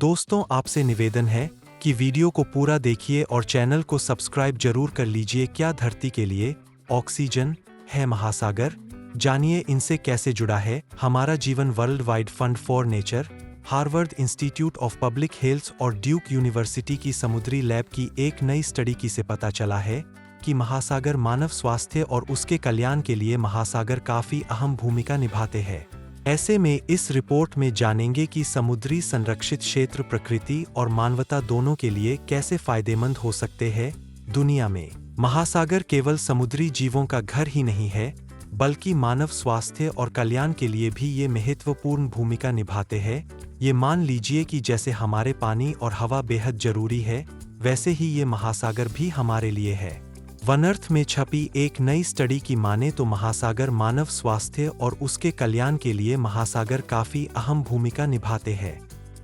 दोस्तों, आपसे निवेदन है कि वीडियो को पूरा देखिए और चैनल को सब्सक्राइब जरूर कर लीजिए। क्या धरती के लिए ऑक्सीजन है महासागर? जानिए इनसे कैसे जुड़ा है हमारा जीवन। World wide fund for nature, Harvard institute of public health और ड्यूक यूनिवर्सिटी की समुद्री लैब की एक नई स्टडी की से पता चला है कि महासागर मानव स्वास्थ्य और उसके कल्याण के लिए महासागर काफी अहम भूमिका निभाते हैं। ऐसे में इस रिपोर्ट में जानेंगे कि समुद्री संरक्षित क्षेत्र प्रकृति और मानवता दोनों के लिए कैसे फायदेमंद हो सकते हैं। दुनिया में महासागर केवल समुद्री जीवों का घर ही नहीं है, बल्कि मानव स्वास्थ्य और कल्याण के लिए भी ये महत्वपूर्ण भूमिका निभाते हैं। ये मान लीजिए कि जैसे हमारे पानी और हवा बेहद जरूरी है, वैसे ही ये महासागर भी हमारे लिए है। वन अर्थ में छपी एक नई स्टडी की माने तो महासागर मानव स्वास्थ्य और उसके कल्याण के लिए महासागर काफी अहम भूमिका निभाते हैं।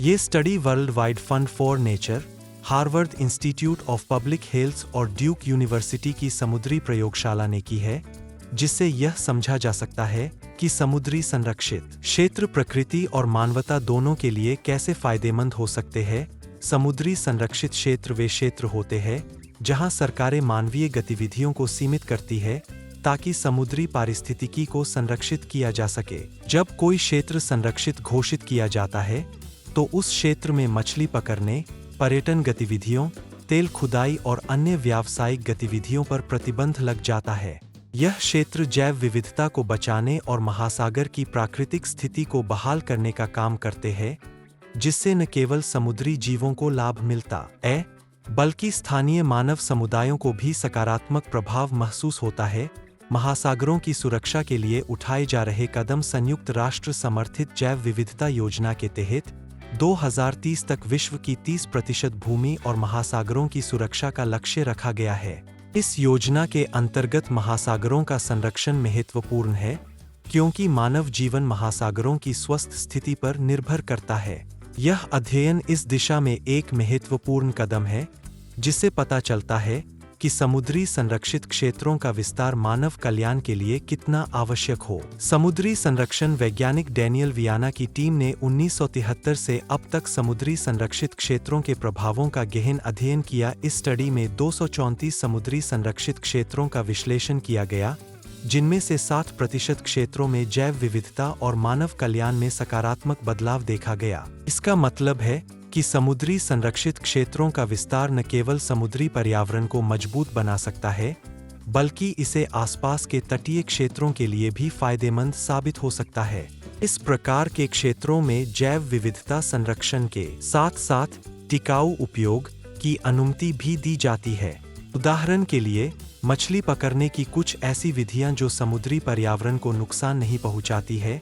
ये study world wide fund for nature, Harvard institute of public health और ड्यूक यूनिवर्सिटी की समुद्री प्रयोगशाला ने की है, जिससे यह समझा जा सकता है कि समुद्री संरक्षित क्षेत्र प्रकृति और मानवता दोनों के लिए कैसे फायदेमंद हो सकते हैं। समुद्री संरक्षित क्षेत्र वे क्षेत्र होते हैं जहां सरकारें मानवीय गतिविधियों को सीमित करती है ताकि समुद्री पारिस्थितिकी को संरक्षित किया जा सके। जब कोई क्षेत्र संरक्षित घोषित किया जाता है तो उस क्षेत्र में मछली पकड़ने, पर्यटन गतिविधियों, तेल खुदाई और अन्य व्यावसायिक गतिविधियों पर प्रतिबंध लग जाता है। यह क्षेत्र जैव विविधता को बचाने और महासागर की प्राकृतिक स्थिति को बहाल करने का काम करते हैं, जिससे न केवल समुद्री जीवों को लाभ मिलता है, बल्कि स्थानीय मानव समुदायों को भी सकारात्मक प्रभाव महसूस होता है। महासागरों की सुरक्षा के लिए उठाए जा रहे कदम संयुक्त राष्ट्र समर्थित जैव विविधता योजना के तहत 2030 तक विश्व की 30% भूमि और महासागरों की सुरक्षा का लक्ष्य रखा गया है। इस योजना के अंतर्गत महासागरों का संरक्षण महत्वपूर्ण है, क्योंकि मानव जीवन महासागरों की स्वस्थ स्थिति पर निर्भर करता है। यह अध्ययन इस दिशा में एक महत्वपूर्ण कदम है, जिससे पता चलता है कि समुद्री संरक्षित क्षेत्रों का विस्तार मानव कल्याण के लिए कितना आवश्यक हो। समुद्री संरक्षण वैज्ञानिक डैनियल वियाना की टीम ने 1973 से अब तक समुद्री संरक्षित क्षेत्रों के प्रभावों का गहन अध्ययन किया। इस स्टडी में 234 समुद्री संरक्षित क्षेत्रों का विश्लेषण किया गया, जिनमें से 60% क्षेत्रों में जैव विविधता और मानव कल्याण में सकारात्मक बदलाव देखा गया। इसका मतलब है कि समुद्री संरक्षित क्षेत्रों का विस्तार न केवल समुद्री पर्यावरण को मजबूत बना सकता है, बल्कि इसे आसपास के तटीय क्षेत्रों के लिए भी फायदेमंद साबित हो सकता है। इस प्रकार के क्षेत्रों में जैव विविधता संरक्षण के साथ साथ टिकाऊ उपयोग की अनुमति भी दी जाती है। उदाहरण के लिए, मछली पकड़ने की कुछ ऐसी विधियां जो समुद्री पर्यावरण को नुकसान नहीं पहुंचाती है,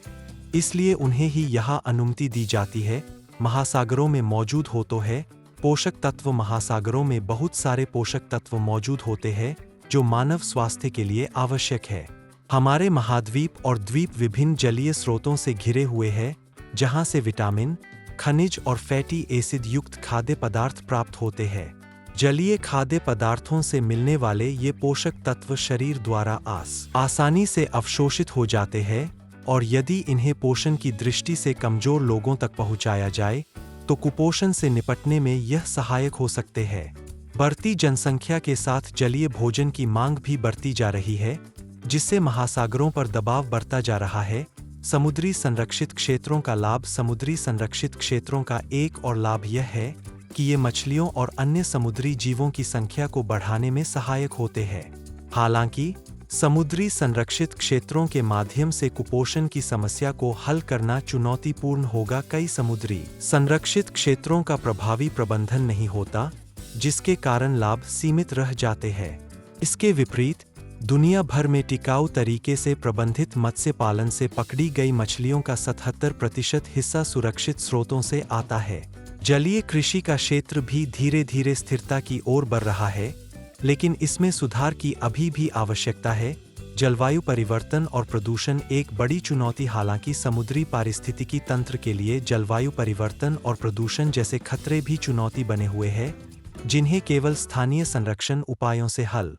इसलिए उन्हें ही यहाँ अनुमति दी जाती है। महासागरों में मौजूद हो तो है पोषक तत्व। महासागरों में बहुत सारे पोषक तत्व मौजूद होते हैं जो मानव स्वास्थ्य के लिए आवश्यक है। हमारे महाद्वीप और द्वीप विभिन्न जलीय स्रोतों से घिरे हुए हैं, जहां से विटामिन, खनिज और फैटी एसिड युक्त खाद्य पदार्थ प्राप्त होते हैं। जलीय खाद्य पदार्थों से मिलने वाले ये पोषक तत्व शरीर द्वारा आसानी से अवशोषित हो जाते हैं, और यदि इन्हें पोषण की दृष्टि से कमजोर लोगों तक पहुंचाया जाए तो कुपोषण से निपटने में यह सहायक हो सकते हैं। बढ़ती जनसंख्या के साथ जलीय भोजन की मांग भी बढ़ती जा रही है, जिससे महासागरों पर दबाव बढ़ता जा रहा है। समुद्री संरक्षित क्षेत्रों का लाभ। समुद्री संरक्षित क्षेत्रों का एक और लाभ यह है कि ये मछलियों और अन्य समुद्री जीवों की संख्या को बढ़ाने में सहायक होते हैं। हालांकि समुद्री संरक्षित क्षेत्रों के माध्यम से कुपोषण की समस्या को हल करना चुनौतीपूर्ण होगा। कई समुद्री संरक्षित क्षेत्रों का प्रभावी प्रबंधन नहीं होता, जिसके कारण लाभ सीमित रह जाते हैं। इसके विपरीत, दुनिया भर में टिकाऊ तरीके से प्रबंधित मत्स्य पालन से पकड़ी गई मछलियों का 77% हिस्सा सुरक्षित स्रोतों से आता है। जलीय कृषि का क्षेत्र भी धीरे धीरे स्थिरता की ओर बढ़ रहा है, लेकिन इसमें सुधार की अभी भी आवश्यकता है। जलवायु परिवर्तन और प्रदूषण एक बड़ी चुनौती। हालांकि समुद्री पारिस्थितिकी तंत्र के लिए जलवायु परिवर्तन और प्रदूषण जैसे खतरे भी चुनौती बने हुए हैं, जिन्हें केवल स्थानीय संरक्षण उपायों से हल